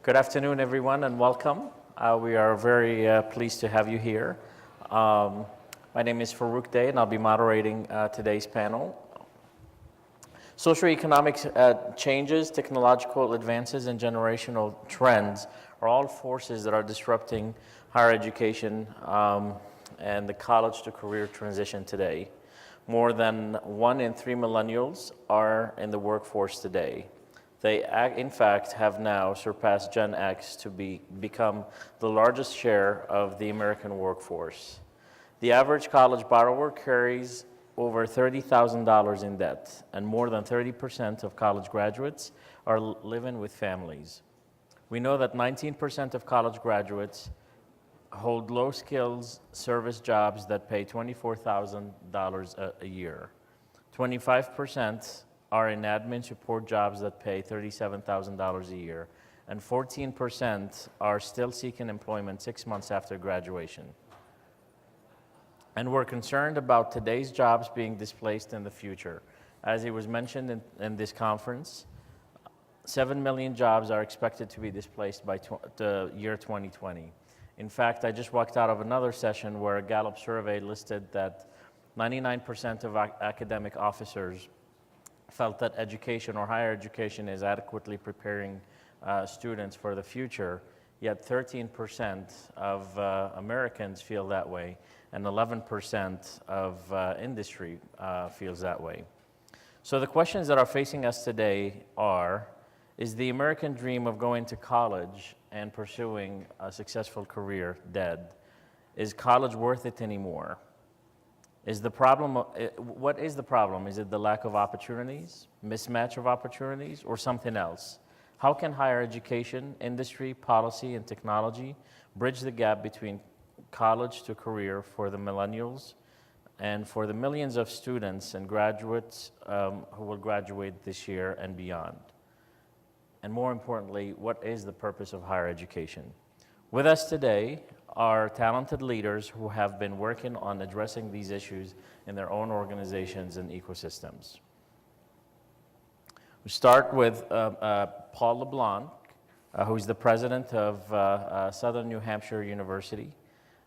Good afternoon, everyone, and welcome. We are very pleased to have you here. My name is Farouk Day, and I'll be moderating today's panel. Socioeconomic changes, technological advances, and generational trends are all forces that are disrupting higher education and the college to career transition today. More than 1 in 3 millennials are in the workforce today. They, in fact, have now surpassed Gen X to become the largest share of the American workforce. The average college borrower carries over $30,000 in debt, and more than 30% of college graduates are living with families. We know that 19% of college graduates hold low skills service jobs that pay $24,000 a year. 25% are in admin support jobs that pay $37,000 a year, and 14% are still seeking employment 6 months after graduation. And we're concerned about today's jobs being displaced in the future. As it was mentioned in this conference, 7 million jobs are expected to be displaced by the year 2020. In fact, I just walked out of another session where a Gallup survey listed that 99% of academic officers felt that education or higher education is adequately preparing students for the future, yet 13% of Americans feel that way, and 11% of industry feels that way. So the questions that are facing us today are, is the American dream of going to college and pursuing a successful career dead? Is college worth it anymore? Is the problem, what is the problem? Is it the lack of opportunities, mismatch of opportunities, or something else? How can higher education, industry, policy, and technology bridge the gap between college to career for the millennials and for the millions of students and graduates who will graduate this year and beyond? And more importantly, what is the purpose of higher education? With us today are talented leaders who have been working on addressing these issues in their own organizations and ecosystems. We start with Paul LeBlanc, who is the president of Southern New Hampshire University.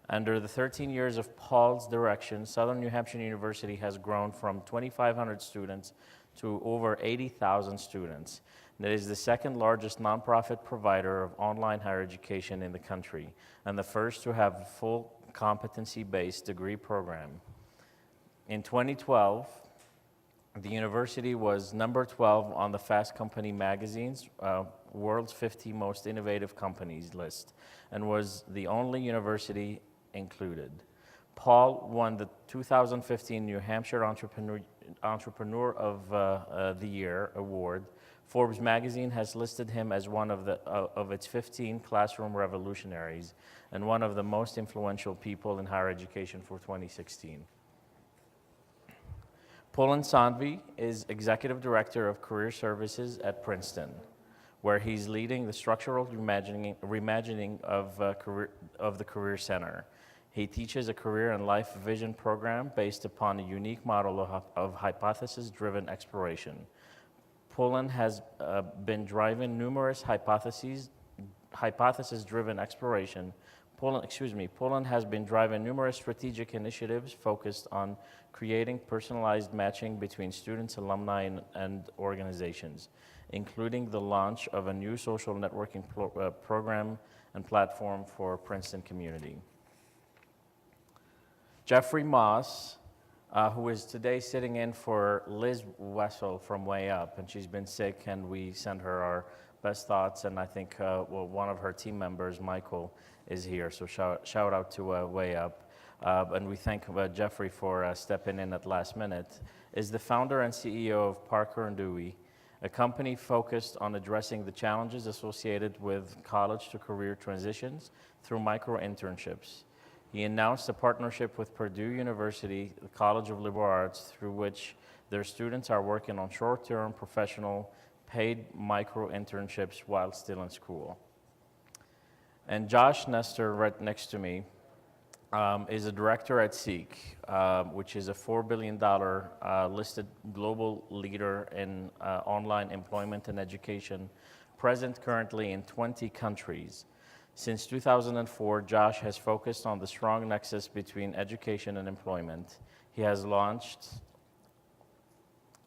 Under the 13 years of Paul's direction, Southern New Hampshire University has grown from 2,500 students to over 80,000 students. It is the second largest nonprofit provider of online higher education in the country, and the first to have a full competency-based degree program. In 2012, the university was number 12 on the Fast Company magazine's World's 50 Most Innovative Companies list, and was the only university included. Paul won the 2015 New Hampshire Entrepreneur of the Year award. Forbes magazine has listed him as one of its 15 classroom revolutionaries and one of the most influential people in higher education for 2016. Pulin Sanghvi is Executive Director of Career Services at Princeton, where he's leading the structural reimagining of the Career Center. He teaches a career and life vision program based upon a unique model of hypothesis-driven exploration. Pulin has been driving numerous hypothesis-driven exploration. Pulin has been driving numerous strategic initiatives focused on creating personalized matching between students, alumni, and organizations, including the launch of a new social networking program and platform for Princeton community. Jeffery Moss, who is today sitting in for Liz Wessel from Way Up, and she's been sick, and we send her our best thoughts, and I think one of her team members, Michael, is here, so shout out to Way Up. And we thank Jeffery for stepping in at last minute, is the founder and CEO of Parker & Dewey, a company focused on addressing the challenges associated with college to career transitions through micro-internships. He announced a partnership with Purdue University, the College of Liberal Arts, through which their students are working on short-term professional paid micro-internships while still in school. And Josh Nestor, right next to me, is a director at Seek, which is a $4 billion listed global leader in online employment and education present currently in 20 countries. Since 2004, Josh has focused on the strong nexus between education and employment. He has launched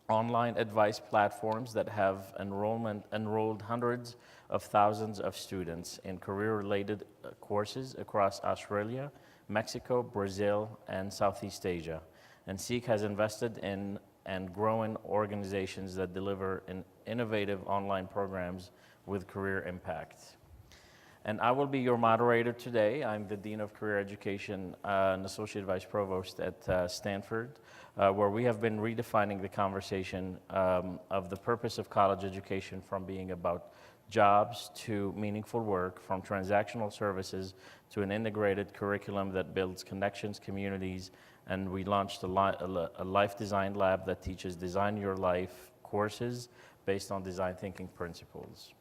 online advice platforms that have enrolled hundreds of thousands of students in career-related courses across Australia, Mexico, Brazil, and Southeast Asia. And Seek has invested in and grown organizations that deliver innovative online programs with career impact. And I will be your moderator today. I'm the Dean of Career Education and Associate Vice Provost at Stanford, where we have been redefining the conversation of the purpose of college education from being about jobs to meaningful work, from transactional services to an integrated curriculum that builds connections, communities, and we launched a life design lab that teaches Design Your Life courses based on design thinking principles.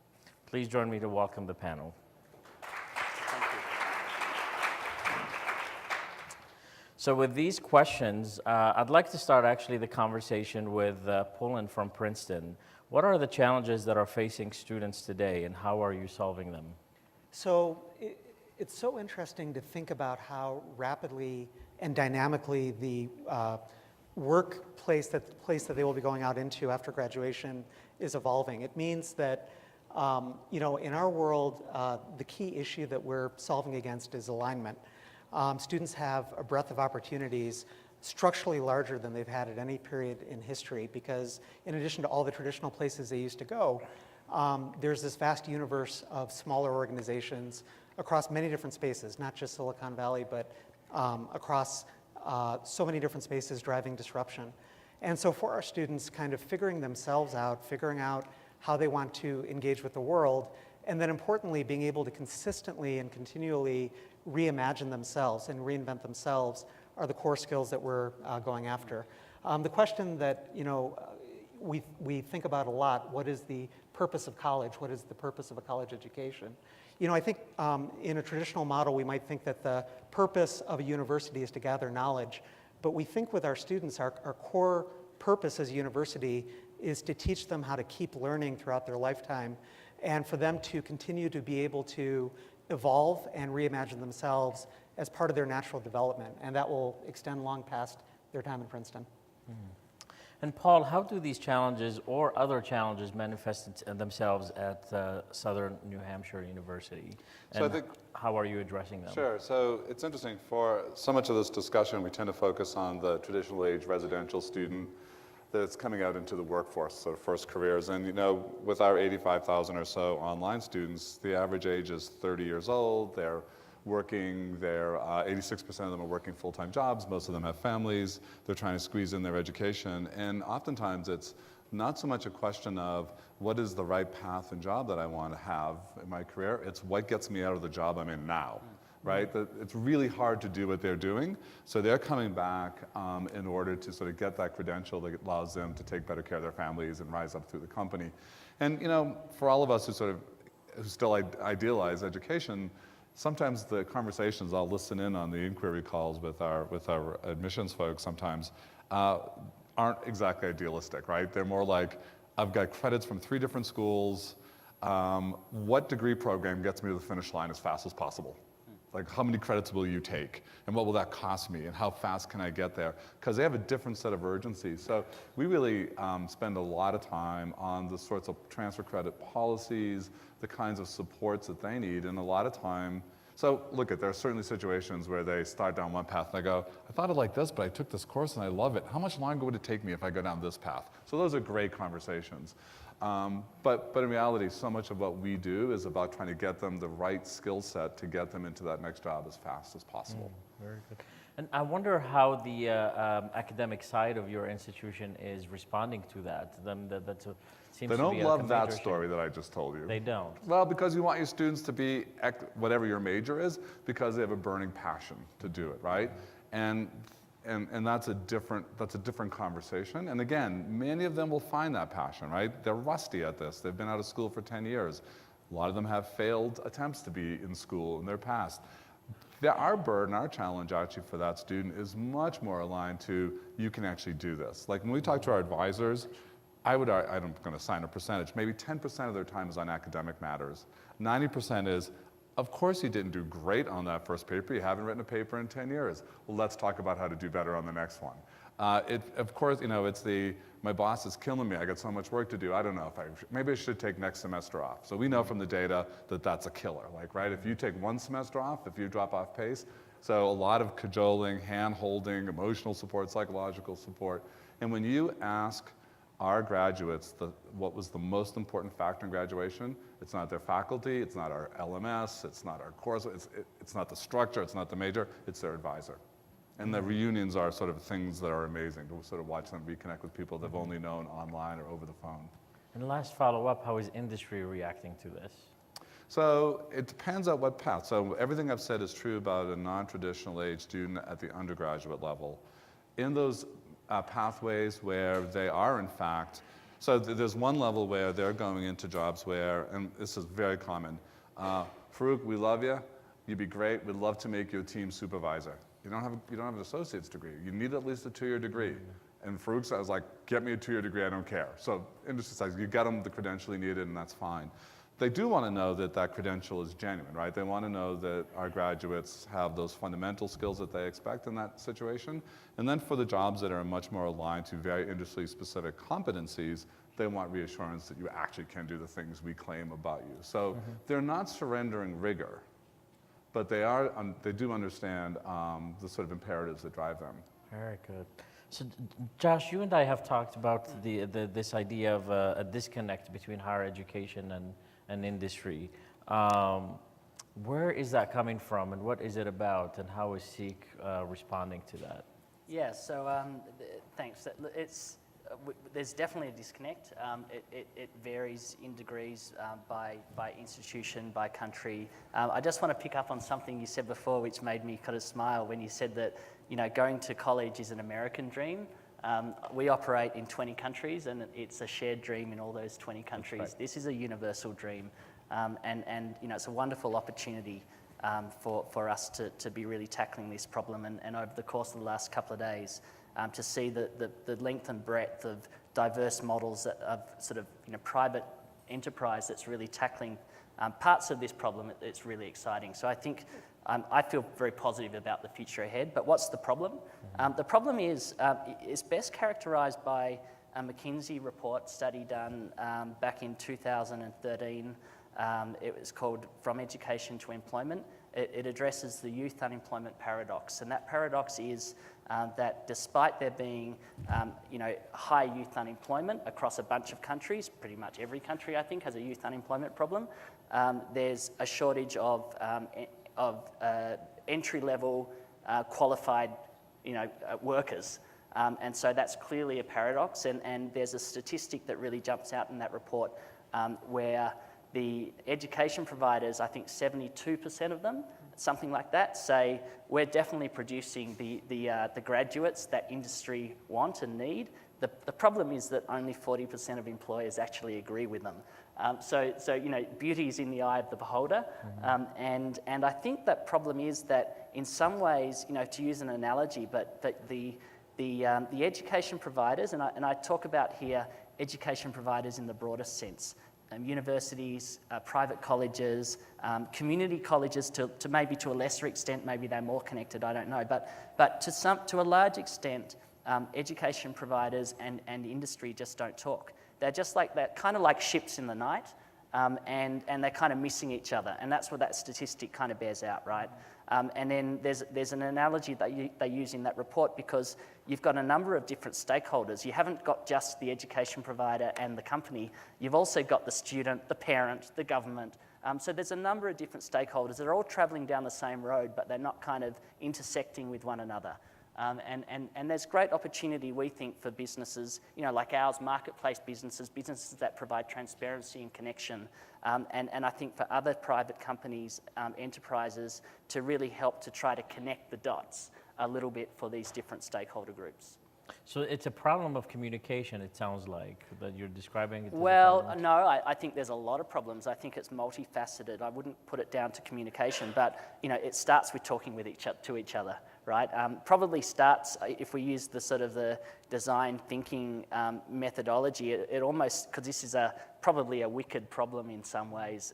Please join me to welcome the panel. So with these questions, I'd like to start actually the conversation with Pulin from Princeton. What are the challenges that are facing students today, and how are you solving them? So it's so interesting to think about how rapidly and dynamically the workplace, the place that they will be going out into after graduation is evolving. It means that in our world, the key issue that we're solving against is alignment. Students have a breadth of opportunities structurally larger than they've had at any period in history, because in addition to all the traditional places they used to go, there's this vast universe of smaller organizations across many different spaces, not just Silicon Valley, but across so many different spaces driving disruption. And so for our students, kind of figuring themselves out, figuring out how they want to engage with the world, and then importantly, being able to consistently and continually reimagine themselves and reinvent themselves are the core skills that we're going after. The question that we think about a lot: what is the purpose of college? What is the purpose of a college education? I think in a traditional model, we might think that the purpose of a university is to gather knowledge, but we think with our students, our core purpose as a university is to teach them how to keep learning throughout their lifetime, and for them to continue to be able to evolve and reimagine themselves as part of their natural development, and that will extend long past their time in Princeton. Mm-hmm. And Paul, how do these challenges or other challenges manifest themselves at Southern New Hampshire University? And so I think, how are you addressing them? Sure. So it's interesting. For so much of this discussion, we tend to focus on the traditional age residential student that's coming out into the workforce, sort of first careers. And with our 85,000 or so online students, the average age is 30 years old. They're working, 86% of them are working full-time jobs. Most of them have families. They're trying to squeeze in their education. And oftentimes it's not so much a question of what is the right path and job that I want to have in my career. It's what gets me out of the job I'm in now. Right? It's really hard to do what they're doing. So they're coming back in order to sort of get that credential that allows them to take better care of their families and rise up through the company. And for all of us who still idealize education, sometimes the conversations I'll listen in on the inquiry calls with our admissions folks sometimes aren't exactly idealistic, right? They're more like, I've got credits from 3 different schools. What degree program gets me to the finish line as fast as possible? Like, how many credits will you take? And what will that cost me? And how fast can I get there? Because they have a different set of urgencies. So we really spend a lot of time on the sorts of transfer credit policies, the kinds of supports that they need, and a lot of time. So there are certainly situations where they start down one path and they go, I thought it like this, but I took this course and I love it. How much longer would it take me if I go down this path? So those are great conversations. But in reality, so much of what we do is about trying to get them the right skill set to get them into that next job as fast as possible. Very good. And I wonder how the academic side of your institution is responding to that. They don't love that story that I just told you. They don't? Well, because you want your students to be whatever your major is, because they have a burning passion to do it, right? And that's a different conversation. And again, many of them will find that passion, right? They're rusty at this. They've been out of school for 10 years. A lot of them have failed attempts to be in school in their past. Our burden, our challenge actually for that student is much more aligned to, you can actually do this. Like when we talk to our advisors, I'm going to assign a percentage, maybe 10% of their time is on academic matters. 90% is, of course you didn't do great on that first paper, you haven't written a paper in 10 years. Well, let's talk about how to do better on the next one. Of course, it's my boss is killing me, I got so much work to do, I don't know maybe I should take next semester off. So we know from the data that that's a killer, right? If you take one semester off, if you drop off pace, so a lot of cajoling, hand-holding, emotional support, psychological support. And when you ask our graduates what was the most important factor in graduation, it's not their faculty, it's not our LMS, it's not our course, it's not the structure, it's not the major, it's their advisor. And the reunions are sort of things that are amazing to sort of watch them reconnect with people they've only known online or over the phone. And last follow-up, how is industry reacting to this? So it depends on what path. So everything I've said is true about a non-traditional age student at the undergraduate level. In those pathways where they are in fact, so there's one level where they're going into jobs where, and this is very common, Farouk, we love you, you'd be great, we'd love to make you a team supervisor. You don't have an associate's degree, you need at least a 2-year degree. And Farouk says, like, get me a 2-year degree, I don't care. So industry says, you get them the credential you needed and that's fine. They do want to know that that credential is genuine, right? They want to know that our graduates have those fundamental skills that they expect in that situation. And then for the jobs that are much more aligned to very industry-specific competencies, they want reassurance that you actually can do the things we claim about you. So they're not surrendering rigor, but they do understand the sort of imperatives that drive them. Very good. So, Josh, you and I have talked about this idea of a disconnect between higher education and industry. Where is that coming from, and what is it about, and how is SEEK responding to that? Yeah, so thanks. There's definitely a disconnect. It varies in degrees by institution, by country. I just want to pick up on something you said before, which made me kind of smile when you said that going to college is an American dream. We operate in 20 countries, and it's a shared dream in all those 20 countries. Right. This is a universal dream, and it's a wonderful opportunity for us to be really tackling this problem. And over the course of the last couple of days, to see the length and breadth of diverse models of sort of private enterprise that's really tackling parts of this problem, it's really exciting. So I think I feel very positive about the future ahead. But what's the problem? The problem is it's best characterized by a McKinsey report study done back in 2013. It was called From Education to Employment. It addresses the youth unemployment paradox. And that paradox is that despite there being high youth unemployment across a bunch of countries, pretty much every country I think has a youth unemployment problem, there's a shortage of entry-level qualified workers. And so that's clearly a paradox. And there's a statistic that really jumps out in that report where the education providers, I think 72% of them, something like that, say we're definitely producing the graduates that industry want and need. The problem is that only 40% of employers actually agree with them. So beauty is in the eye of the beholder. And I think that problem is that in some ways, to use an analogy, but the education providers, and I talk about here education providers in the broadest sense, universities, private colleges, community colleges to maybe to a lesser extent, maybe they're more connected, I don't know, but to a large extent, education providers and industry just don't talk. They're just like that, kind of like ships in the night, and they're kind of missing each other, and that's what that statistic kind of bears out, right? And then there's an analogy that they use in that report because you've got a number of different stakeholders. You haven't got just the education provider and the company. You've also got the student, the parent, the government. So there's a number of different stakeholders that are all traveling down the same road, but they're not kind of intersecting with one another. And there's great opportunity, we think, for businesses, like ours, marketplace businesses that provide transparency and connection. And I think for other private companies, enterprises, to really help to try to connect the dots a little bit for these different stakeholder groups. So it's a problem of communication, it sounds like, that you're describing it as a Well, problem. no, I think there's a lot of problems. I think it's multifaceted. I wouldn't put it down to communication, but it starts with talking with to each other, right? Probably starts, if we use the sort of the design thinking methodology, it almost, because this is probably a wicked problem in some ways,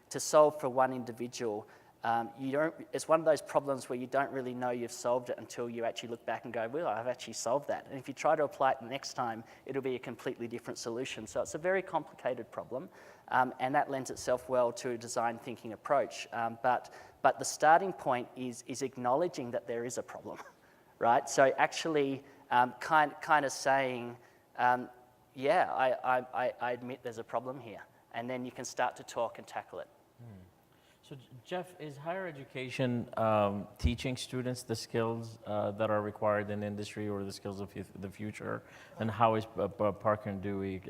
to solve for one individual, it's one of those problems where you don't really know you've solved it until you actually look back and go, well, I've actually solved that. And if you try to apply it the next time, it'll be a completely different solution. So it's a very complicated problem, and that lends itself well to a design thinking approach. But the starting point is acknowledging that there is a problem, right? So actually kind of saying, yeah, I admit there's a problem here. And then you can start to talk and tackle it. So Jeff, is higher education teaching students the skills that are required in industry or the skills of the future? And how is Parker and Dewey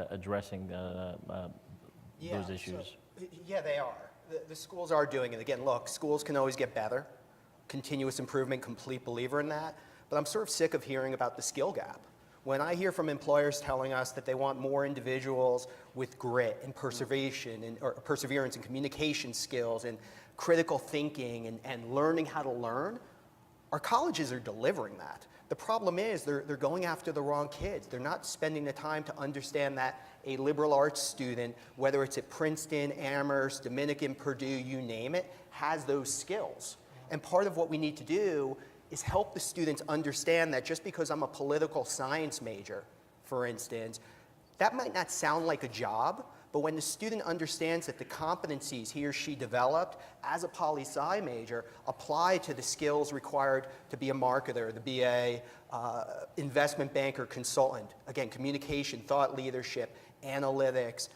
addressing those issues? Yeah, they are. The schools are doing it. Again, look, schools can always get better. Continuous improvement, complete believer in that. But I'm sort of sick of hearing about the skill gap. When I hear from employers telling us that they want more individuals with grit and perseverance and communication skills and critical thinking and learning how to learn, our colleges are delivering that. The problem is they're going after the wrong kids. They're not spending the time to understand that a liberal arts student, whether it's at Princeton, Amherst, Dominican, Purdue, you name it, has those skills. And part of what we need to do is help the students understand that just because I'm a political science major, for instance, that might not sound like a job, but when the student understands that the competencies he or she developed as a poli-sci major apply to the skills required to be a marketer, to be a investment banker, consultant, again, communication, thought leadership, analytics,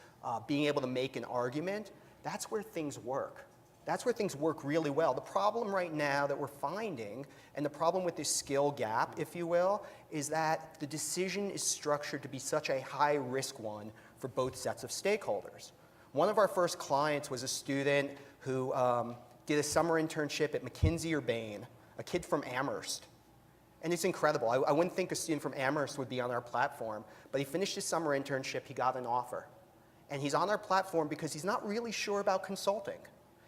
being able to make an argument, that's where things work. That's where things work really well. The problem right now that we're finding, and the problem with this skill gap, if you will, is that the decision is structured to be such a high-risk one for both sets of stakeholders. One of our first clients was a student who did a summer internship at McKinsey or Bain, a kid from Amherst. And it's incredible. I wouldn't think a student from Amherst would be on our platform, but he finished his summer internship, he got an offer. And he's on our platform because he's not really sure about consulting.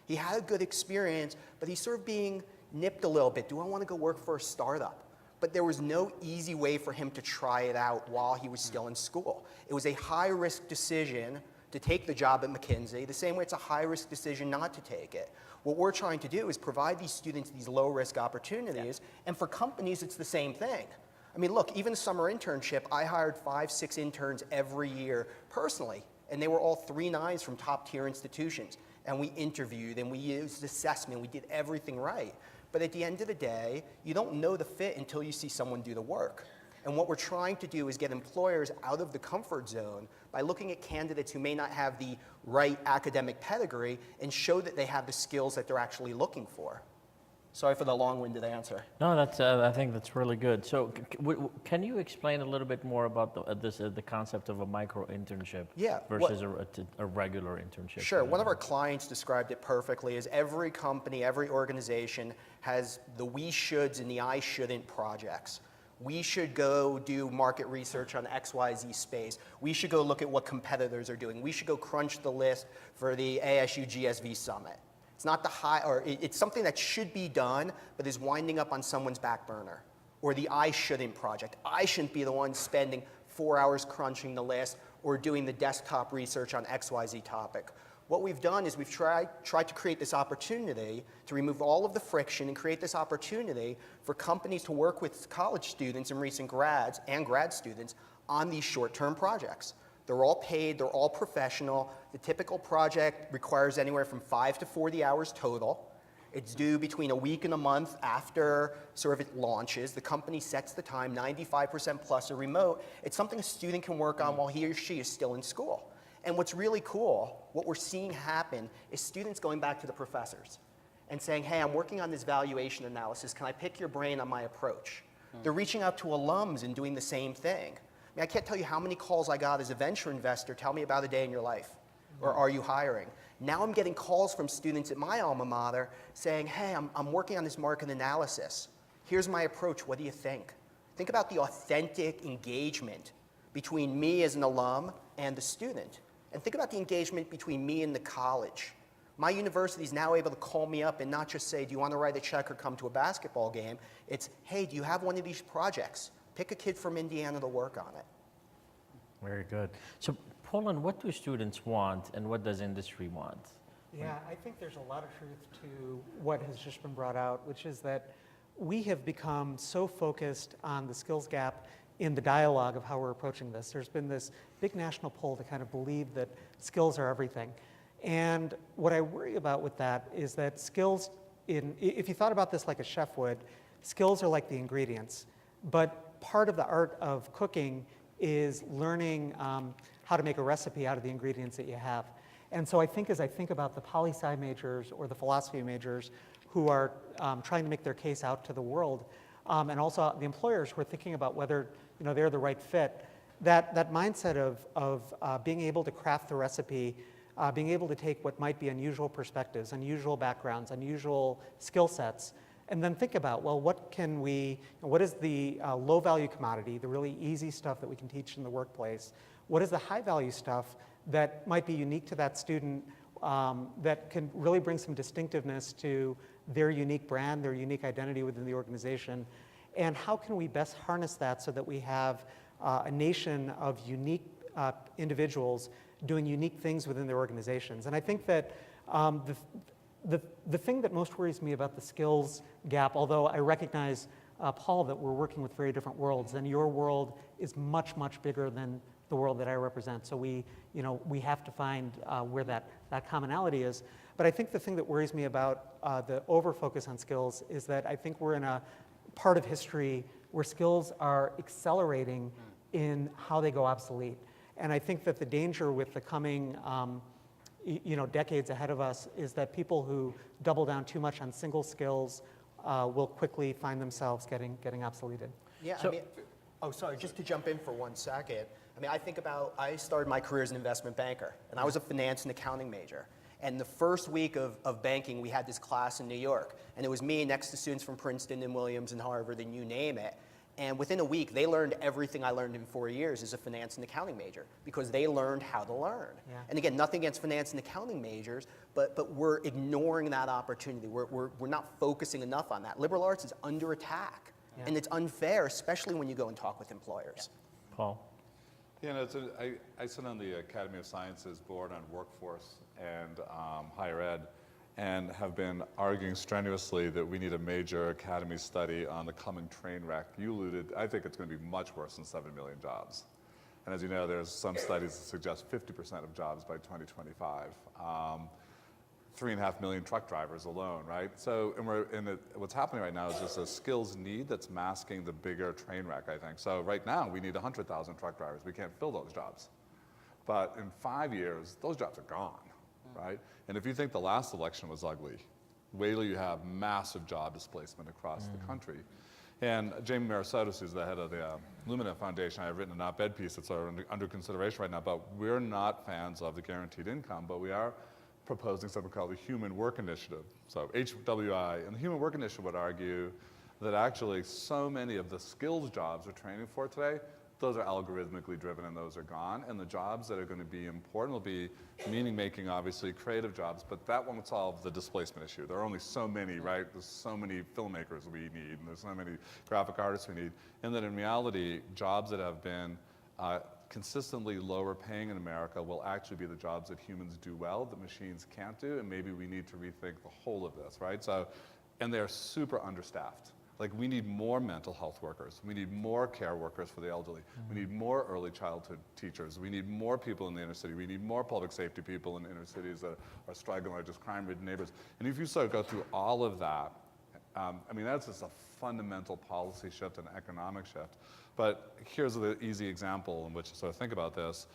He had a good experience, but he's sort of being nipped a little bit. Do I want to go work for a startup? But there was no easy way for him to try it out while he was still in school. It was a high-risk decision to take the job at McKinsey, the same way it's a high-risk decision not to take it. What we're trying to do is provide these students these low-risk opportunities, and for companies, it's the same thing. I mean, look, even summer internship, I hired 5, 6 interns every year personally, and they were all 3.9s from top-tier institutions. And we interviewed, and we used assessment, we did everything right. But at the end of the day, you don't know the fit until you see someone do the work. And what we're trying to do is get employers out of the comfort zone by looking at candidates who may not have the right academic pedigree and show that they have the skills that they're actually looking for. Sorry for the long-winded answer. No, that's, I think that's really good. So can you explain a little bit more about the concept of a micro-internship versus a regular internship? Sure. One of our clients described it perfectly as every company, every organization has the we shoulds and the I shouldn't projects. We should go do market research on XYZ space. We should go look at what competitors are doing. We should go crunch the list for the ASU GSV summit. It's not it's something that should be done, but is winding up on someone's back burner. Or the I shouldn't project. I shouldn't be the one spending 4 hours crunching the list or doing the desktop research on XYZ topic. What we've done is we've tried to create this opportunity to remove all of the friction and create this opportunity for companies to work with college students and recent grads and grad students on these short-term projects. They're all paid, they're all professional. The typical project requires anywhere from 5 to 40 hours total. It's due between a week and a month after sort of it launches. The company sets the time, 95% plus are remote. It's something a student can work on while he or she is still in school. And what's really cool, what we're seeing happen is students going back to the professors and saying, hey, I'm working on this valuation analysis. Can I pick your brain on my approach? They're reaching out to alums and doing the same thing. I mean, I can't tell you how many calls I got as a venture investor, tell me about a day in your life, or are you hiring? Now I'm getting calls from students at my alma mater saying, hey, I'm working on this market analysis. Here's my approach, what do you think? Think about the authentic engagement between me as an alum and the student. And think about the engagement between me and the college. My university is now able to call me up and not just say, do you want to write a check or come to a basketball game? It's, hey, do you have one of these projects? Pick a kid from Indiana to work on it. Very good. So, Pulin, what do students want and what does industry want? Yeah, I think there's a lot of truth to what has just been brought out, which is that we have become so focused on the skills gap in the dialogue of how we're approaching this. There's been this big national pull to kind of believe that skills are everything. And what I worry about with that is that skills, if you thought about this like a chef would, skills are like the ingredients. But part of the art of cooking is learning how to make a recipe out of the ingredients that you have. And so I think as I think about the poli-sci majors or the philosophy majors who are trying to make their case out to the world, and also the employers who are thinking about whether they're the right fit, that mindset of being able to craft the recipe, being able to take what might be unusual perspectives, unusual backgrounds, unusual skill sets, and then think about, well, what is the low-value commodity, the really easy stuff that we can teach in the workplace? What is the high-value stuff that might be unique to that student that can really bring some distinctiveness to their unique brand, their unique identity within the organization? And how can we best harness that so that we have a nation of unique individuals doing unique things within their organizations? And I think that the thing that most worries me about the skills gap, although I recognize, Paul, that we're working with very different worlds, and your world is much, much bigger than the world that I represent. So we have to find where that commonality is. But I think the thing that worries me about the over-focus on skills is that I think we're in a part of history where skills are accelerating in how they go obsolete. And I think that the danger with the coming decades ahead of us is that people who double down too much on single skills will quickly find themselves getting obsoleted. Yeah, So- sorry, just to jump in for 1 second. I started my career as an investment banker, and I was a finance and accounting major. And the first week of banking, we had this class in New York, and it was me next to students from Princeton and Williams and Harvard and you name it. And within a week, they learned everything I learned in 4 years as a finance and accounting major because they learned how to learn. Yeah. And again, nothing against finance and accounting majors, but we're ignoring that opportunity. We're not focusing enough on that. Liberal arts is under attack, and it's unfair, especially when you go and talk with employers. Paul? Yeah, I sit on the Academy of Sciences board on workforce and higher ed, and have been arguing strenuously that we need a major academy study on the coming train wreck. You alluded, I think it's going to be much worse than 7 million jobs. And as you know, there's some studies that suggest 50% of jobs by 2025. 3.5 million truck drivers alone, right? So, what's happening right now is just a skills need that's masking the bigger train wreck, I think. So right now, we need 100,000 truck drivers. We can't fill those jobs. But in 5 years, those jobs are gone, right? And if you think the last election was ugly, wait till you have massive job displacement across the country. And Jamie Marasotis, who's the head of the Lumina Foundation, I've written an op-ed piece that's under consideration right now, but we're not fans of the guaranteed income, but we are proposing something called the Human Work Initiative. So HWI, and the Human Work Initiative would argue that actually so many of the skills jobs we're training for today, those are algorithmically driven and those are gone. And the jobs that are going to be important will be meaning-making, obviously, creative jobs, but that won't solve the displacement issue. There are only so many, right? There's so many filmmakers we need, and there's so many graphic artists we need. And that in reality, jobs that have been consistently lower paying in America will actually be the jobs that humans do well, that machines can't do, and maybe we need to rethink the whole of this, right? So, and they're super understaffed. Like, we need more mental health workers. We need more care workers for the elderly. We need more early childhood teachers. We need more people in the inner city. We need more public safety people in inner cities that are struggling, or just crime-ridden neighbors. And if you sort of go through all of that, that's just a fundamental policy shift and economic shift. But here's the easy example in which to sort of think about this.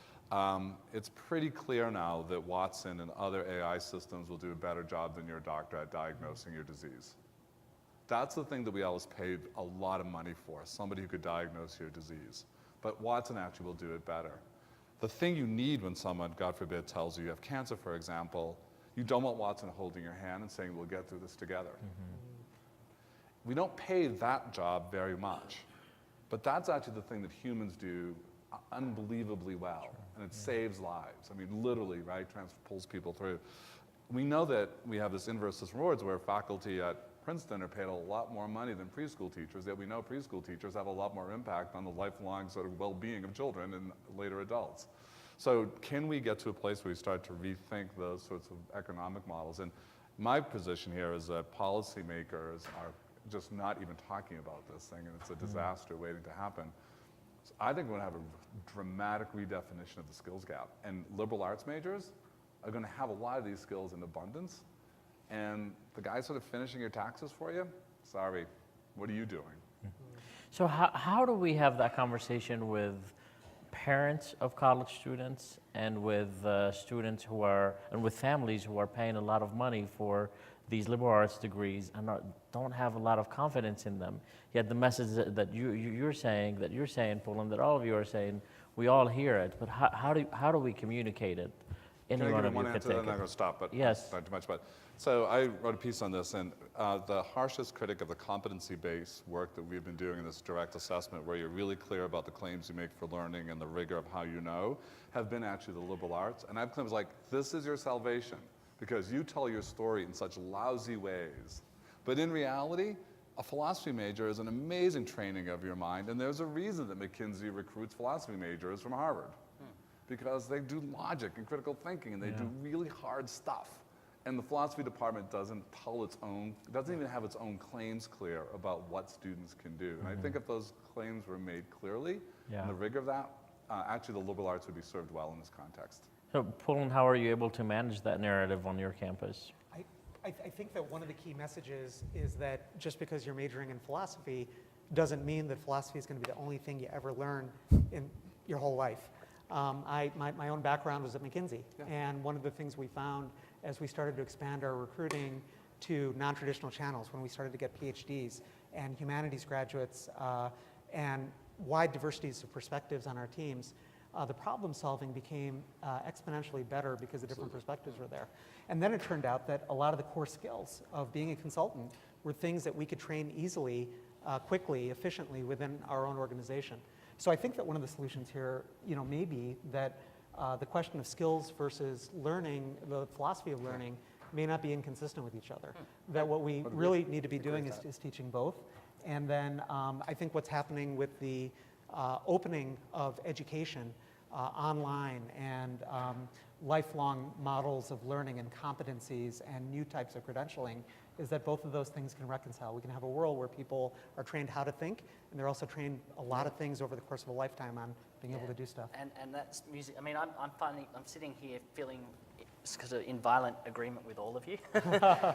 It's pretty clear now that Watson and other AI systems will do a better job than your doctor at diagnosing your disease. That's the thing that we always paid a lot of money for, somebody who could diagnose your disease. But Watson actually will do it better. The thing you need when someone, God forbid, tells you have cancer, for example, you don't want Watson holding your hand and saying, we'll get through this together. We don't pay that job very much. But that's actually the thing that humans do unbelievably well, and it saves lives. I mean, literally, right, pulls people through. We know that we have this inverse rewards where faculty at Princeton are paid a lot more money than preschool teachers, yet we know preschool teachers have a lot more impact on the lifelong sort of well-being of children and later adults. So can we get to a place where we start to rethink those sorts of economic models? And my position here is that policymakers are just not even talking about this thing, and it's a disaster waiting to happen. So I think we're going to have a dramatic redefinition of the skills gap, and liberal arts majors are going to have a lot of these skills in abundance, and the guy sort of finishing your taxes for you, sorry, what are you doing? So how do we have that conversation with parents of college students and with students who are, and with families who are paying a lot of money for these liberal arts degrees and don't have a lot of confidence in them? Yet the message that you're saying, Pulin, that all of you are saying, we all hear it, but how do we communicate it? Can I give one answer? I'm not going to stop, but yes. Not too much. But so I wrote a piece on this, and the harshest critic of the competency-based work that we've been doing in this direct assessment, where you're really clear about the claims you make for learning and the rigor of how you know, have been actually the liberal arts. And I've claimed like, this is your salvation, because you tell your story in such lousy ways. But in reality, a philosophy major is an amazing training of your mind, and there's a reason that McKinsey recruits philosophy majors from Harvard. Because they do logic and critical thinking, and they do really hard stuff. And the philosophy department doesn't even have its own claims clear about what students can do. And I think if those claims were made clearly, and the rigor of that, actually the liberal arts would be served well in this context. So, Pulin, how are you able to manage that narrative on your campus? I think that one of the key messages is that just because you're majoring in philosophy doesn't mean that philosophy is going to be the only thing you ever learn in your whole life. My own background was at McKinsey, and one of the things we found as we started to expand our recruiting to non-traditional channels, when we started to get PhDs and humanities graduates and wide diversities of perspectives on our teams, the problem solving became exponentially better because the different perspectives were there. And then it turned out that a lot of the core skills of being a consultant were things that we could train easily, quickly, efficiently within our own organization. So I think that one of the solutions here, may be that the question of skills versus learning, the philosophy of learning, may not be inconsistent with each other. That what we really need to be doing is teaching both. And then I think what's happening with the opening of education online and lifelong models of learning and competencies and new types of credentialing is that both of those things can reconcile. We can have a world where people are trained how to think, and they're also trained a lot of things over the course of a lifetime on being able to do stuff. And that's music. I mean, I'm sitting here feeling sort of in violent agreement with all of you.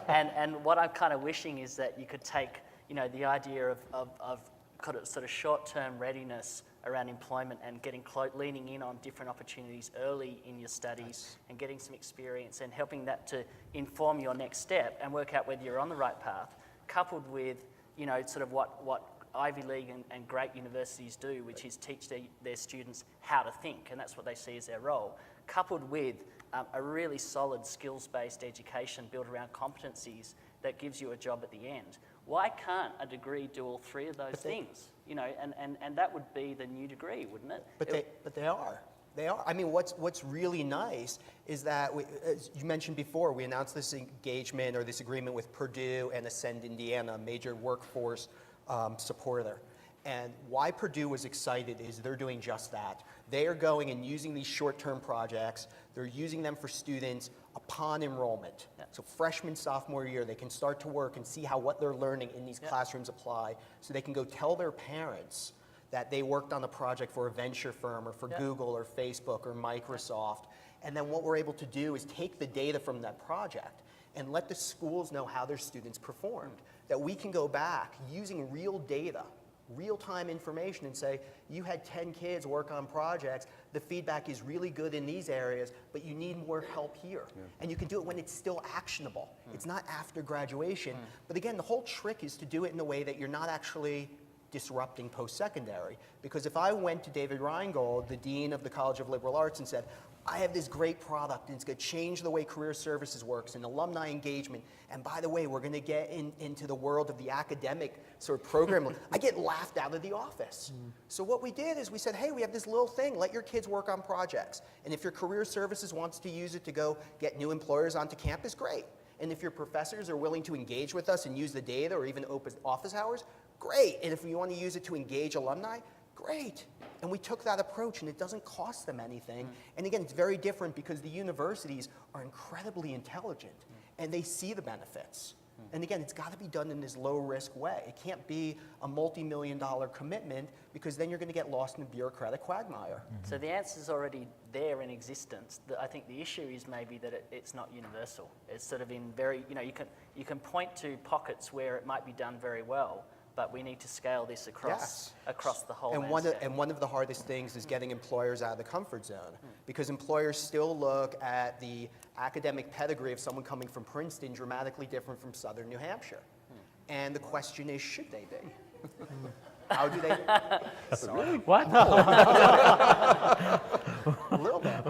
and what I'm kind of wishing is that you could take, the idea of kind of sort of short-term readiness around employment and leaning in on different opportunities early in your studies and getting some experience and helping that to inform your next step and work out whether you're on the right path, coupled with, sort of what Ivy League and great universities do, which is teach their students how to think, and that's what they see as their role, coupled with a really solid skills-based education built around competencies that gives you a job at the end. Why can't a degree do all three of those things? And that would be the new degree, wouldn't it? But they are. They are. I mean, what's really nice is that, as you mentioned before, we announced this engagement or this agreement with Purdue and Ascend Indiana, a major workforce supporter. And why Purdue was excited is they're doing just that. They are going and using these short-term projects. They're using them for students upon enrollment. Yeah. So freshman, sophomore year, they can start to work and see how what they're learning in these classrooms apply, so they can go tell their parents that they worked on a project for a venture firm or for Google or Facebook or Microsoft. And then what we're able to do is take the data from that project and let the schools know how their students performed. That we can go back using real data, real-time information, and say, you had 10 kids work on projects, the feedback is really good in these areas, but you need more help here. Yeah. And you can do it when it's still actionable. It's not after graduation. But again, the whole trick is to do it in a way that you're not actually disrupting post-secondary. Because if I went to David Reingold, the Dean of the College of Liberal Arts, and said, I have this great product and it's going to change the way career services works and alumni engagement. And by the way, we're going to get into the world of the academic sort of program. I get laughed out of the office. So what we did is we said, hey, we have this little thing. Let your kids work on projects. And if your career services wants to use it to go get new employers onto campus, great. And if your professors are willing to engage with us and use the data or even open office hours, great. And if you want to use it to engage alumni, great. And we took that approach, and it doesn't cost them anything. And again, it's very different because the universities are incredibly intelligent, and they see the benefits. And again, it's got to be done in this low-risk way. It can't be a multi-million-dollar commitment because then you're going to get lost in a bureaucratic quagmire. So the answer's already there in existence. I think the issue is maybe that it's not universal. It's sort of in very, you can point to pockets where it might be done very well, but we need to scale this across the whole landscape. And one of the hardest things is getting employers out of the comfort zone, because employers still look at the academic pedigree of someone coming from Princeton dramatically different from Southern New Hampshire. And the question is, should they be? How do they? Sorry. What? A little bit.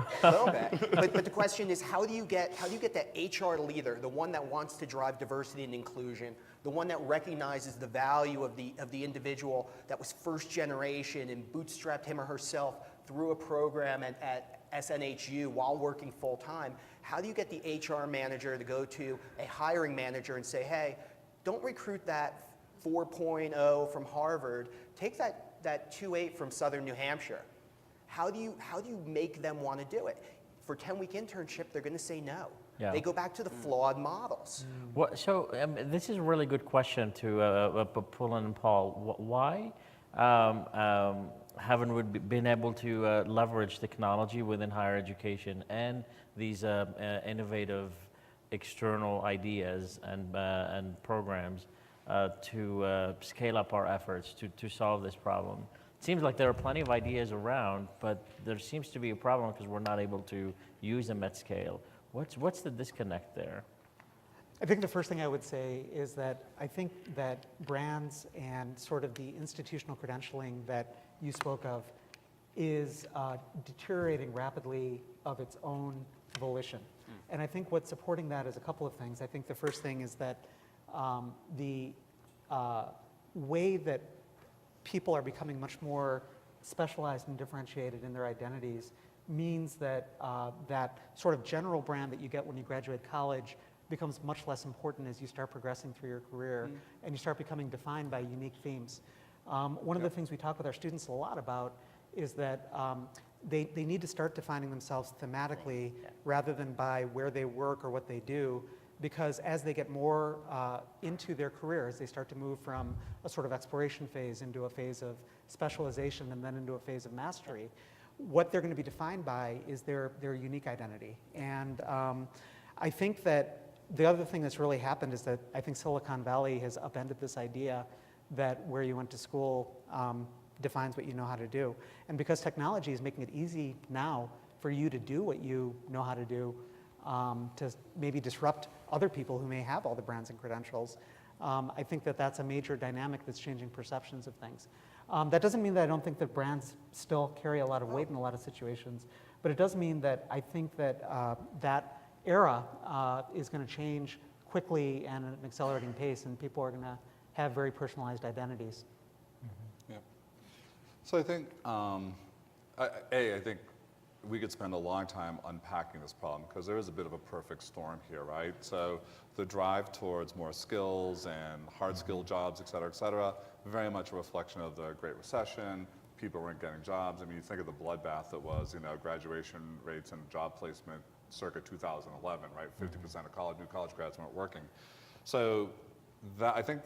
But the question is, how do you get that HR leader, the one that wants to drive diversity and inclusion, the one that recognizes the value of the individual that was first generation and bootstrapped him or herself through a program at SNHU while working full time? How do you get the HR manager to go to a hiring manager and say, hey, don't recruit that 4.0 from Harvard, take that 2.8 from Southern New Hampshire? How do you make them want to do it? For 10-week internship, they're going to say no. Yeah. They go back to the flawed models. So this is a really good question to Pulin and Paul. Why haven't we been able to leverage technology within higher education and these innovative external ideas and programs to scale up our efforts to solve this problem? It seems like there are plenty of ideas around, but there seems to be a problem because we're not able to use them at scale. What's the disconnect there? I think the first thing I would say is that I think that brands and sort of the institutional credentialing that you spoke of is deteriorating rapidly of its own volition. And I think what's supporting that is a couple of things. I think the first thing is that the way that people are becoming much more specialized and differentiated in their identities means that that sort of general brand that you get when you graduate college becomes much less important as you start progressing through your career and you start becoming defined by unique themes. One of the things we talk with our students a lot about is that they need to start defining themselves thematically rather than by where they work or what they do, because as they get more into their careers, they start to move from a sort of exploration phase into a phase of specialization and then into a phase of mastery. What they're going to be defined by is their unique identity. And I think that the other thing that's really happened is that I think Silicon Valley has upended this idea that where you went to school defines what you know how to do. And because technology is making it easy now for you to do what you know how to do, to maybe disrupt other people who may have all the brands and credentials, I think that that's a major dynamic that's changing perceptions of things. That doesn't mean that I don't think that brands still carry a lot of weight in a lot of situations, but it does mean that I think that that era is going to change quickly and at an accelerating pace, and people are going to have very personalized identities. Yeah. So I think, I think we could spend a long time unpacking this problem because there is a bit of a perfect storm here, right? So the drive towards more skills and hard skill jobs, et cetera, very much a reflection of the Great Recession. People weren't getting jobs. I mean, you think of the bloodbath that was, graduation rates and job placement circa 2011, right? 50% of new college grads weren't working. So that, I think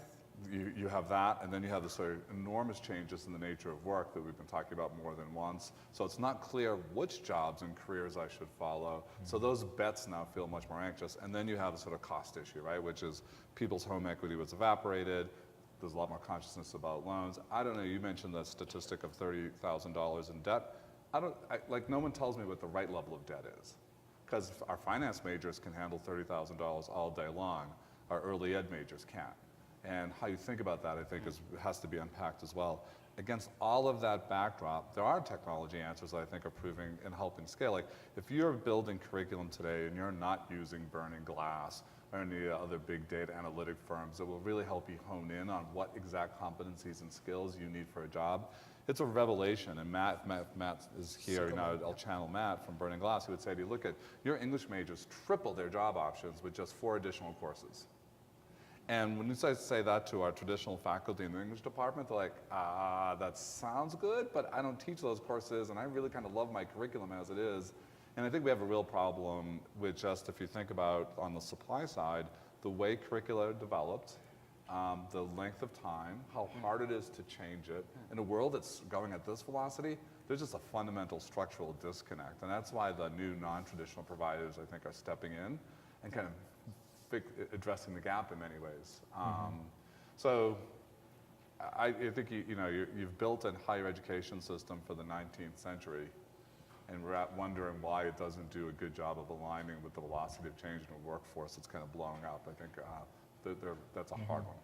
you have that, and then you have the sort of enormous changes in the nature of work that we've been talking about more than once. So it's not clear which jobs and careers I should follow. So those bets now feel much more anxious. And then you have a sort of cost issue, right? Which is people's home equity was evaporated. There's a lot more consciousness about loans. I don't know, you mentioned the statistic of $30,000 in debt. No one tells me what the right level of debt is. Because our finance majors can handle $30,000 all day long. Our early ed majors can't. And how you think about that, I think, has to be unpacked as well. Against all of that backdrop, there are technology answers that I think are proving and helping scale. Like, if you're building curriculum today and you're not using Burning Glass or any other big data analytic firms that will really help you hone in on what exact competencies and skills you need for a job, it's a revelation. And Matt is here, you know, I'll channel Matt from Burning Glass, who would say to you, look at, your English majors triple their job options with just 4 additional courses. And when you say that to our traditional faculty in the English department, they're like, that sounds good, but I don't teach those courses, and I really kind of love my curriculum as it is. And I think we have a real problem with just, if you think about on the supply side, the way curricula are developed, the length of time, how hard it is to change it. In a world that's going at this velocity, there's just a fundamental structural disconnect. And that's why the new non-traditional providers, I think, are stepping in and kind of addressing the gap in many ways. So I think you've built a higher education system for the 19th century, and we're wondering why it doesn't do a good job of aligning with the velocity of change in a workforce that's kind of blowing up. I think that's a hard one.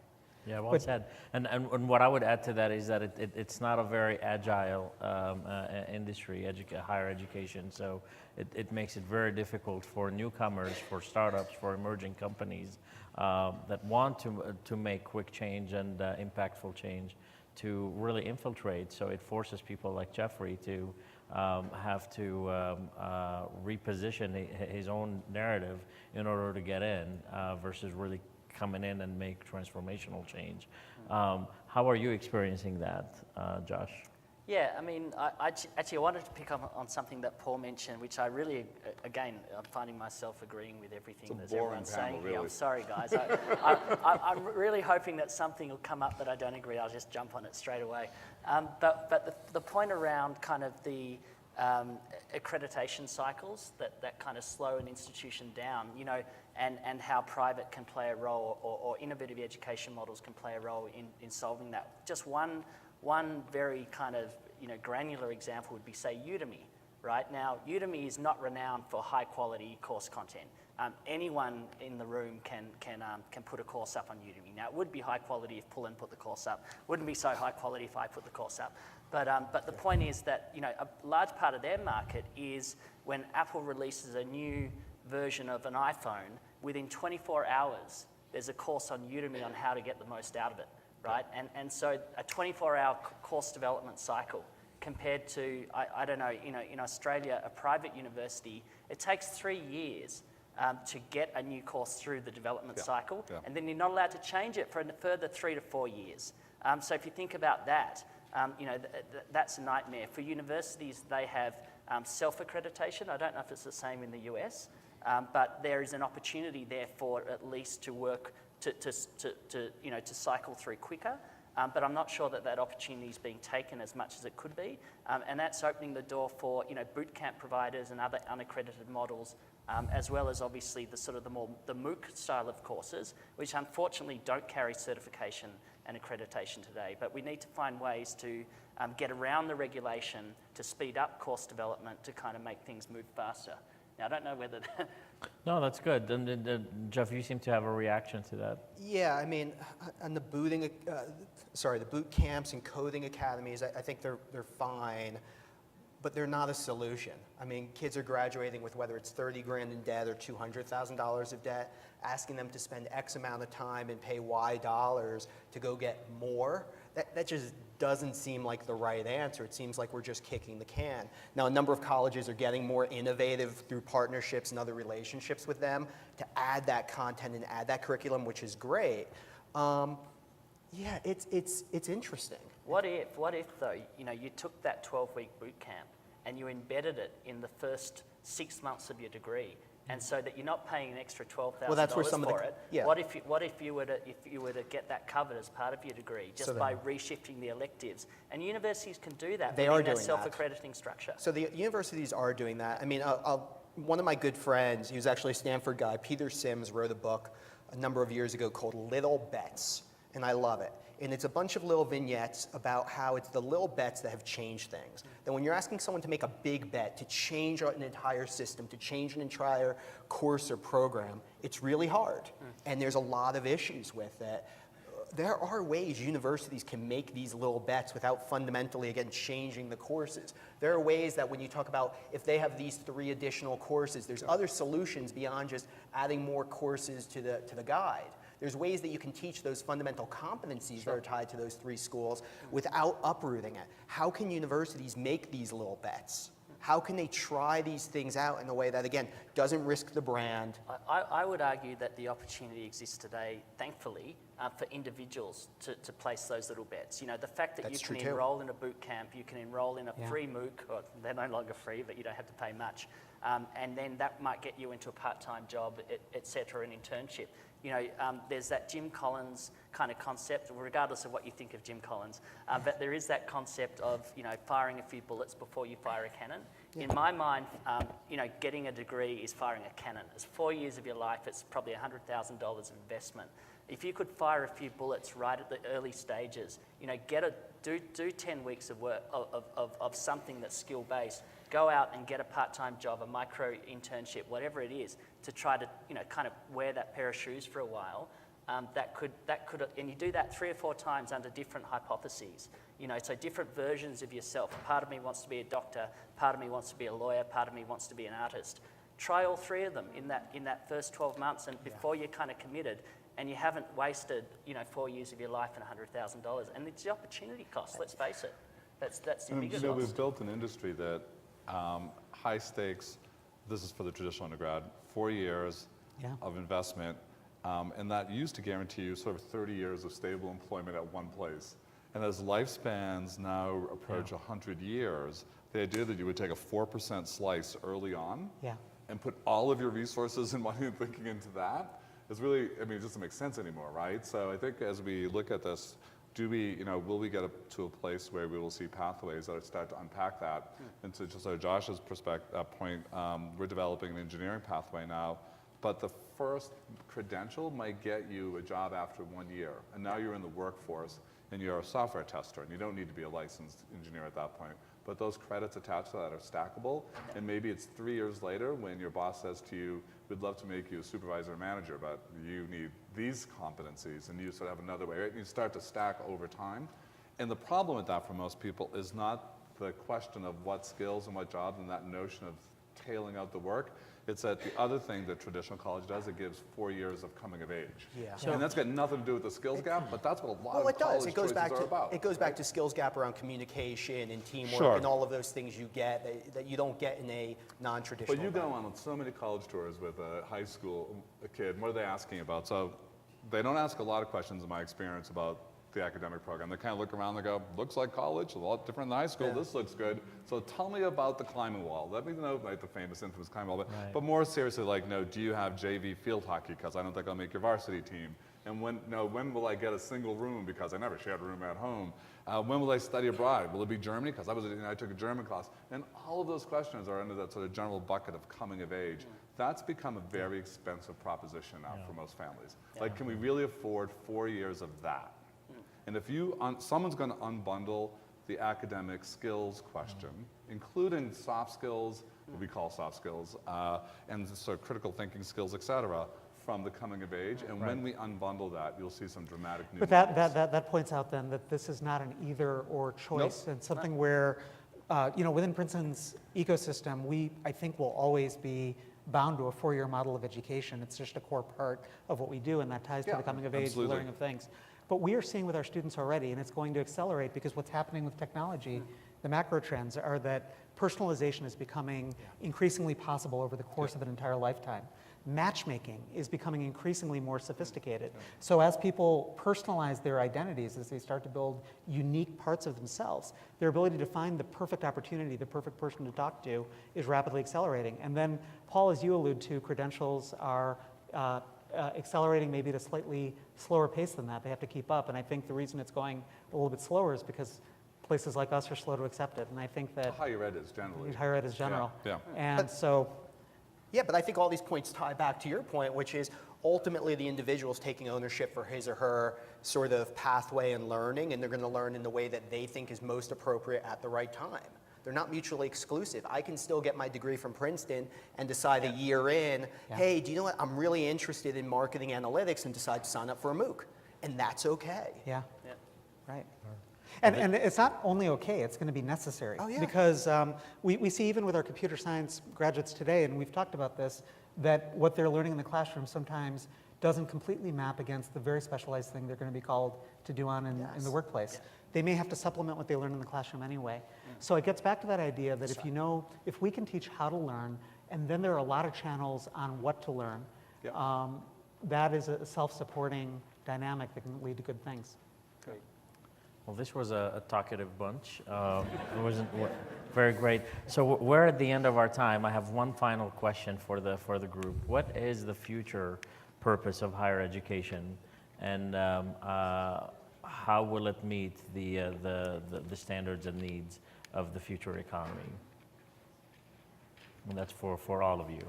Yeah, well said. And what I would add to that is that it's not a very agile industry, higher education. So it makes it very difficult for newcomers, for startups, for emerging companies that want to make quick change and impactful change to really infiltrate. So it forces people like Jeffery to have to reposition his own narrative in order to get in versus really coming in and make transformational change. How are you experiencing that, Josh? Yeah, I mean, I wanted to pick up on something that Paul mentioned, which I really, again, I'm finding myself agreeing with everything that everyone's saying here. Really. I'm sorry, guys. I'm really hoping that something will come up that I don't agree. I'll just jump on it straight away. But the point around kind of the accreditation cycles that kind of slow an institution down, you know, and how private can play a role, or innovative education models can play a role in solving that. Just one very kind of, you know, granular example would be, say, Udemy. Right now, Udemy is not renowned for high quality course content. Anyone in the room can put a course up on Udemy. Now, it would be high quality if Pulin put the course up. Wouldn't be so high quality if I put the course up. But the point is that, you know, a large part of their market is when Apple releases a new version of an iPhone, within 24 hours, there's a course on Udemy on how to get the most out of it, right? And so a 24-hour course development cycle compared to, I don't know, in Australia, a private university, it takes 3 years to get a new course through the development cycle, and then you're not allowed to change it for a further 3 to 4 years. So if you think about that, you know, that's a nightmare. For universities, they have self-accreditation. I don't know if it's the same in the US, but there is an opportunity there for at least to work to cycle through quicker. But I'm not sure that opportunity is being taken as much as it could be, and that's opening the door for, you know, boot camp providers and other unaccredited models, as well as obviously the sort of the MOOC style of courses, which unfortunately don't carry certification and accreditation today. But we need to find ways to get around the regulation to speed up course development to kind of make things move faster. Now, I don't know whether that... No, that's good. And Jeff, you seem to have a reaction to that. Yeah, I mean, on the the boot camps and coding academies, I think they're fine, but they're not a solution. I mean, kids are graduating with whether it's 30 grand in debt or $200,000 of debt, asking them to spend X amount of time and pay Y dollars to go get more. That just doesn't seem like the right answer. It seems like we're just kicking the can. Now, a number of colleges are getting more innovative through partnerships and other relationships with them to add that content and add that curriculum, which is great. Yeah, it's interesting. What if though, you know, you took that 12-week boot camp and you embedded it in the first 6 months of your degree, and so that you're not paying an extra $12,000 for it? Yeah. What if you were to get that covered as part of your degree just by reshifting the electives? And universities can do that. They are doing that self-accrediting structure. So the universities are doing that. I mean, one of my good friends, he was actually a Stanford guy, Peter Sims, wrote a book a number of years ago called Little Bets, and I love it. And it's a bunch of little vignettes about how it's the little bets that have changed things. That when you're asking someone to make a big bet, to change an entire system, to change an entire course or program, it's really hard. And there's a lot of issues with it. there are ways universities can make these little bets without fundamentally, again, changing the courses. There are ways that when you talk about if they have these 3 additional courses, there's other solutions beyond just adding more courses to the guide. There's ways that you can teach those fundamental competencies that are tied to those 3 schools without uprooting it. How can universities make these little bets? How can they try these things out in a way that, again, doesn't risk the brand? I would argue that the opportunity exists today, thankfully, for individuals to place those little bets. You know, the fact that That's you true can too. enroll in a boot camp, you can enroll in a free MOOC, or they're no longer free, but you don't have to pay much. And then that might get you into a part-time job, et cetera, an internship. You know, there's that Jim Collins kind of concept, regardless of what you think of Jim Collins, but there is that concept of, you know, firing a few bullets before you fire a cannon. In my mind, you know, getting a degree is firing a cannon. It's 4 years of your life, it's probably $100,000 investment. If you could fire a few bullets right at the early stages, you know, do 10 weeks of work, of something that's skill-based, go out and get a part-time job, a micro internship, whatever it is, to try to, you know, kind of wear that pair of shoes for a while. That could, and you do that 3 or 4 times under different hypotheses. You know, so different versions of yourself. Part of me wants to be a doctor, part of me wants to be a lawyer, part of me wants to be an artist. Try all 3 of them in that first 12 months, and before you're kind of committed, and you haven't wasted, you know, 4 years of your life and $100,000. And it's the opportunity cost. Let's face it. That's the biggest You know, cost. we've built an industry that high stakes. This is for the traditional undergrad. 4 years of investment, and that used to guarantee you sort of 30 years of stable employment at one place. And as lifespans now approach 100 years, the idea that you would take a 4% slice early on and put all of your resources and money and thinking into that is really, I mean, it doesn't make sense anymore, right? So I think as we look at this, will we get to a place where we will see pathways that start to unpack that? And to just Josh's point, we're developing an engineering pathway now, but the first credential might get you a job after 1 year, and now you're in the workforce, and you're a software tester, and you don't need to be a licensed engineer at that point. But those credits attached to that are stackable, and maybe it's 3 years later when your boss says to you, we'd love to make you a supervisor or manager, but you need these competencies, and you sort of have another way, right? You start to stack over time. And the problem with that for most people is not the question of what skills and what jobs and that notion of tailing out the work. It's that the other thing that traditional college does, it gives 4 years of coming of age. And that's got nothing to do with the skills gap, but that's what a lot of college choices are about. It goes back to skills gap around communication and teamwork and all of those things you get that you don't get in a non-traditional. But you go on so many college tours with a high school kid, what are they asking about? So they don't ask a lot of questions in my experience about the academic program. They kind of look around and go, looks like college, a lot different than high school, this looks good. So tell me about the climbing wall. Let me know, like the famous infamous climbing wall. But more seriously, like, no, do you have JV field hockey? Because I don't think I'll make your varsity team. And when will I get a single room? Because I never shared a room at home. When will I study abroad? Will it be Germany? Because I took a German class. And all of those questions are under that sort of general bucket of coming of age. That's become a very expensive proposition now for most families. Like, can we really afford 4 years of that? And if someone's going to unbundle the academic skills question, including soft skills, what we call soft skills, and sort of critical thinking skills, et cetera, from the coming of age, and when we unbundle that, you'll see some dramatic new But that points out then that this is not an either or choice, and something where, you know, within Princeton's ecosystem, we, I think, will always be bound to a 4-year model of education. It's just a core part of what we do, and that ties to the coming of age, the learning of things. But we are seeing with our students already, and it's going to accelerate because what's happening with technology, the macro trends are that personalization is becoming increasingly possible over the course of an entire lifetime. Matchmaking is becoming increasingly more sophisticated. So as people personalize their identities, as they start to build unique parts of themselves, their ability to find the perfect opportunity, the perfect person to talk to, is rapidly accelerating. And then, Paul, as you allude to, credentials are accelerating maybe at a slightly slower pace than that. They have to keep up, and I think the reason it's going a little bit slower is because places like us are slow to accept it, and I think that higher ed is generally. Higher ed is general. Yeah. And so. Yeah, but I think all these points tie back to your point, which is ultimately the individual's taking ownership for his or her sort of pathway and learning, and they're going to learn in the way that they think is most appropriate at the right time. They're not mutually exclusive. I can still get my degree from Princeton and decide a year in, hey, do you know what? I'm really interested in marketing analytics, and decide to sign up for a MOOC. and that's okay. Yeah. Yeah. Right. And it's not only okay, it's going to be necessary. Oh, yeah. Because we see even with our computer science graduates today, and we've talked about this, that what they're learning in the classroom sometimes doesn't completely map against the very specialized thing they're going to be called to do on in the workplace. Yeah. They may have to supplement what they learn in the classroom anyway. So it gets back to that idea that if we can teach how to learn, and then there are a lot of channels on what to learn, Yep. that is a self-supporting dynamic that can lead to good things. Well, this was a talkative bunch. It wasn't very great. So we're at the end of our time. I have one final question for the group. What is the future purpose of higher education, and how will it meet the standards and needs of the future economy? And that's for all of you.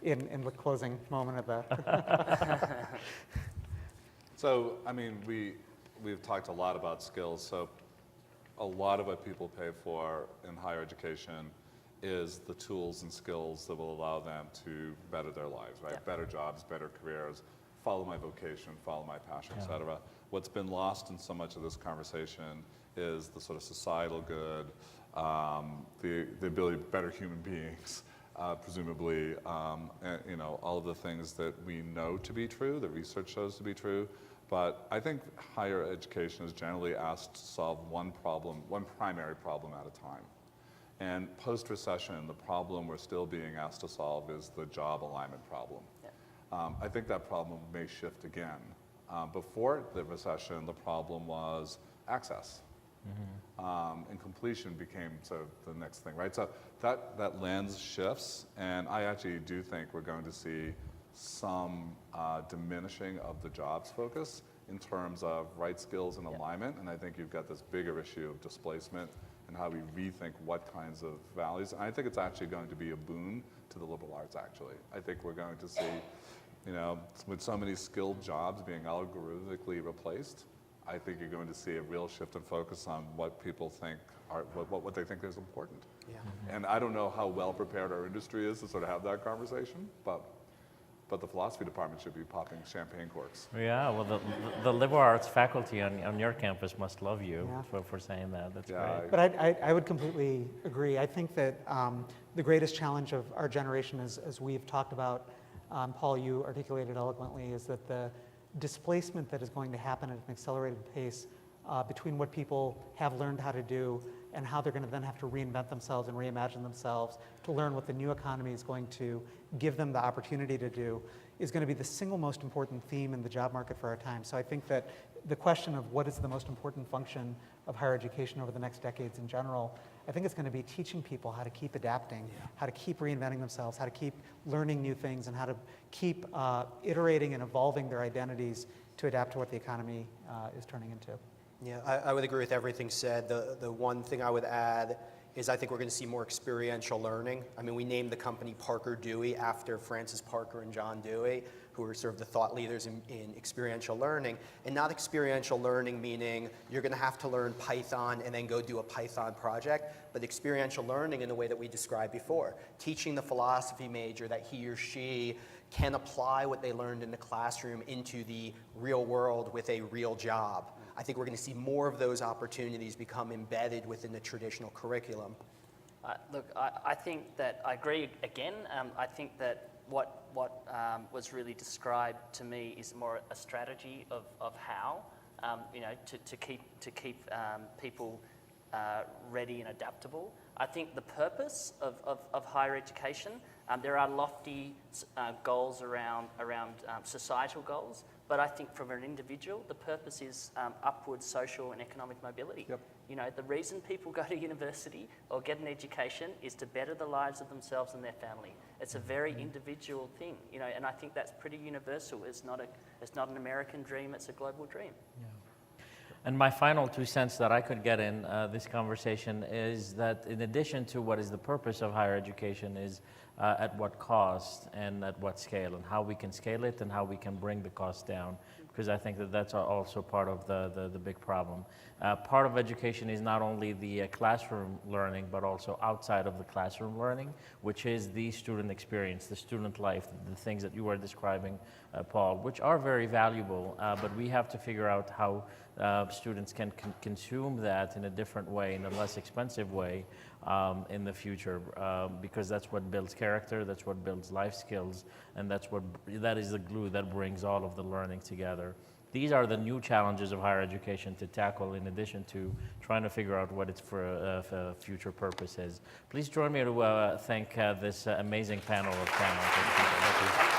In the closing moment of the So, I mean, we've talked a lot about skills. So a lot of what people pay for in higher education is the tools and skills that will allow them to better their lives, right? Yeah. Better jobs, better careers, follow my vocation, follow my passion, et cetera. What's been lost in so much of this conversation is the sort of societal good, the ability to be better human beings, presumably, and, all of the things that we know to be true, that research shows to be true. But I think higher education is generally asked to solve one primary problem at a time. And post-recession, the problem we're still being asked to solve is the job alignment problem. Yeah. I think that problem may shift again. Before the recession, the problem was access. And completion became sort of the next thing, right? So that lens shifts, and I actually do think we're going to see some diminishing of the jobs focus in terms of right skills and alignment, and I think you've got this bigger issue of displacement and how we rethink what kinds of values. And I think it's actually going to be a boon to the liberal arts, actually. I think we're going to see, with so many skilled jobs being algorithmically replaced, I think you're going to see a real shift in focus on what people think what they think is important. Yeah. And I don't know how well prepared our industry is to sort of have that conversation, but the philosophy department should be popping champagne corks. Yeah, well, the liberal arts faculty on your campus must love you Yeah. for saying that. That's Yeah, great. But I would completely agree. I think that the greatest challenge of our generation, as we've talked about, Paul, you articulated eloquently, is that the displacement that is going to happen at an accelerated pace between what people have learned how to do and how they're going to then have to reinvent themselves and reimagine themselves to learn what the new economy is going to give them the opportunity to do is going to be the single most important theme in the job market for our time. So I think that the question of what is the most important function of higher education over the next decades in general, I think it's going to be teaching people how to keep adapting, how to keep reinventing themselves, how to keep learning new things, and how to keep iterating and evolving their identities to adapt to what the economy is turning into. Yeah, I would agree with everything said. The one thing I would add is I think we're going to see more experiential learning. I mean, we named the company Parker Dewey after Francis Parker and John Dewey, who were sort of the thought leaders in experiential learning. And not experiential learning meaning you're going to have to learn Python and then go do a Python project, but experiential learning in the way that we described before. Teaching the philosophy major that he or she can apply what they learned in the classroom into the real world with a real job. I think we're going to see more of those opportunities become embedded within the traditional curriculum. Look, I think that I agree again. I think that what was really described to me is more a strategy of how, to keep people ready and adaptable. I think the purpose of higher education, there are lofty goals around societal goals, but I think from an individual, the purpose is upward social and economic mobility. Yep. The reason people go to university or get an education is to better the lives of themselves and their family. It's a very individual thing, and I think that's pretty universal. It's not an American dream, it's a global dream. And my final 2 cents that I could get in this conversation is that in addition to what is the purpose of higher education is at what cost and at what scale, and how we can scale it and how we can bring the cost down. because I think that that's also part of the big problem. Part of education is not only the classroom learning, but also outside of the classroom learning, which is the student experience, the student life, the things that you were describing, Paul, which are very valuable, but we have to figure out how students can consume that in a different way, in a less expensive way in the future, because that's what builds character, that's what builds life skills, and that is the glue that brings all of the learning together. These are the new challenges of higher education to tackle, in addition to trying to figure out what its for future purpose is. Please join me to thank this amazing panel of panelists.